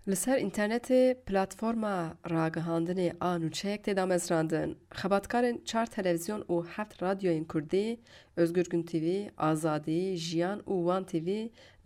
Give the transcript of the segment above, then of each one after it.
Li ser internetê platforma ragihandinê a nûçeyek tê damezrandin. Xebatkarên 4 televizyon û 7 radyoyên Kurdî, Özgürgün TV, Azadî, Jiyan û Wan TV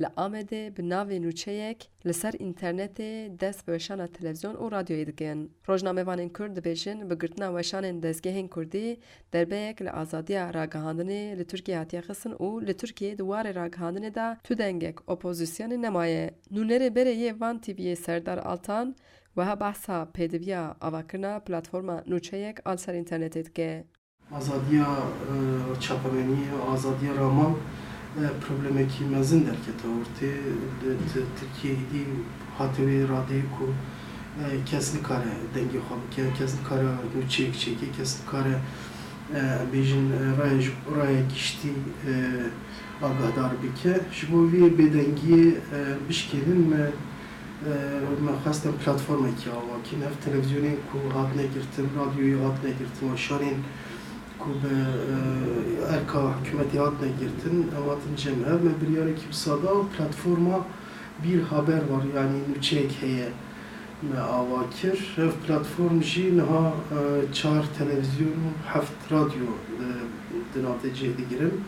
li Amedê bi navê nûçeyek li ser internetê dest bi weşana televizyon û radyoyê dikin. Rojnamevanên Kurd dibêjin bi girtina weşanên dezgehên Kurdî derbeyek li azadiya ragihandinê li Tirkiye hatiye xistin û li Tirkiye di warê ragihandinê de tu dengek opozisyonê nemaye. Nûnerê berê yê Wan TV'yê Serdar Altan wiha behsa pêdiviya avakirina platforma nûçeyek a li ser internetê dike. Azadiya çapamenî, azadiya raman problemekî mezin derkete ortê Tirkiyeyê dî hatibê radeyê ku kes nikare dengê xwe bike, kes nikare nûçeyek çêke, kes nikare bêjin raya giştî agahdar bike. Ji bo vê bêdengiyê bişkênin me xwestin platformekî avakîn, ev televizyonên ku hatine girtin, radyoyê hatine girtin, weşanên ku bi erka hikûmetê hatine girtin, ew hatin cem ev. Me biryarekî sada platforma Bir Haber var, yani nûçeyek heye me ava kir. Ev platform jî niha 4 televizyon û 7 radyo di nav de cih digirin.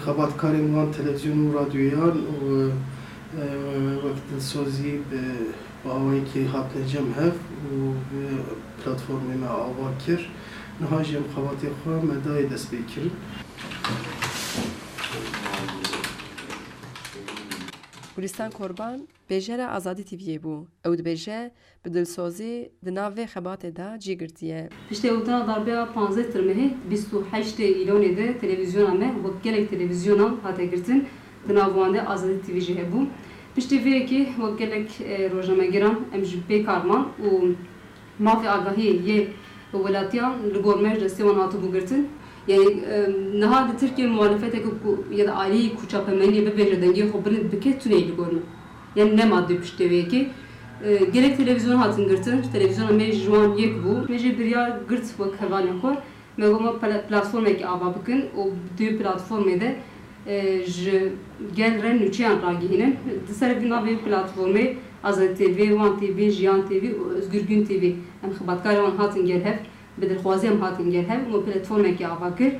Xebatkarên wan televizyon û radyoyan wek dilsozî bi awayekî hatine cem hev û bi platformê me ava kir. Niha jî em xebatê xwe me dayê dest pê kirin. Gulistan Korban bêjera Azadî TV'yê bû. Ew dibêje bi dilsozî di nav vê xebatê de cî girtiye. Piştî ewda darbeya 15 Tirmehê 28 îlonê de televizyona me wek gelek televizyonan hate girtin di nav wan de Azadî TV jî hebû. Piştî vê yekê wek gelek rojnamegeran em ji pê karman û mafê agahiyê yê welatiyan li gor me ji destê wan hatibû girtin. Yani niha di Tirkiye muhalefeteke ku ya da aliyê ku çapemeniyê bibêje dengê xwe bilind bike tune li gor me. Yani ne madde piştî vê yekê. Gerek televizyon hatin girtin, televizyona me ji wan yek bû. Me jî biryar girt wek hevalên xwe. Me goma platformekî ava bikin û di platformê de ji gel re nûçeyan ragihînin. Di ser vî navê platformê Azadî TV, Wan TV, Jiyan TV û Özgürgün TV. Em xebatkarê wan hatin gel hev. Bi dilxwazî em hatin gel hev û platformekî ava kir.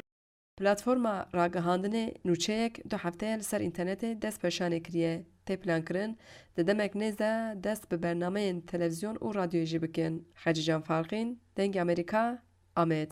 Platforma ragihandinê nûçeyek du hefteyê li ser internetê dest peşanê kiriye. Tê plankirin di demek nêz de dest bi bernameyên televizyon û radyoyê jî bikin. Xecî Can Farqîn, Dengê Amerîka, Amed.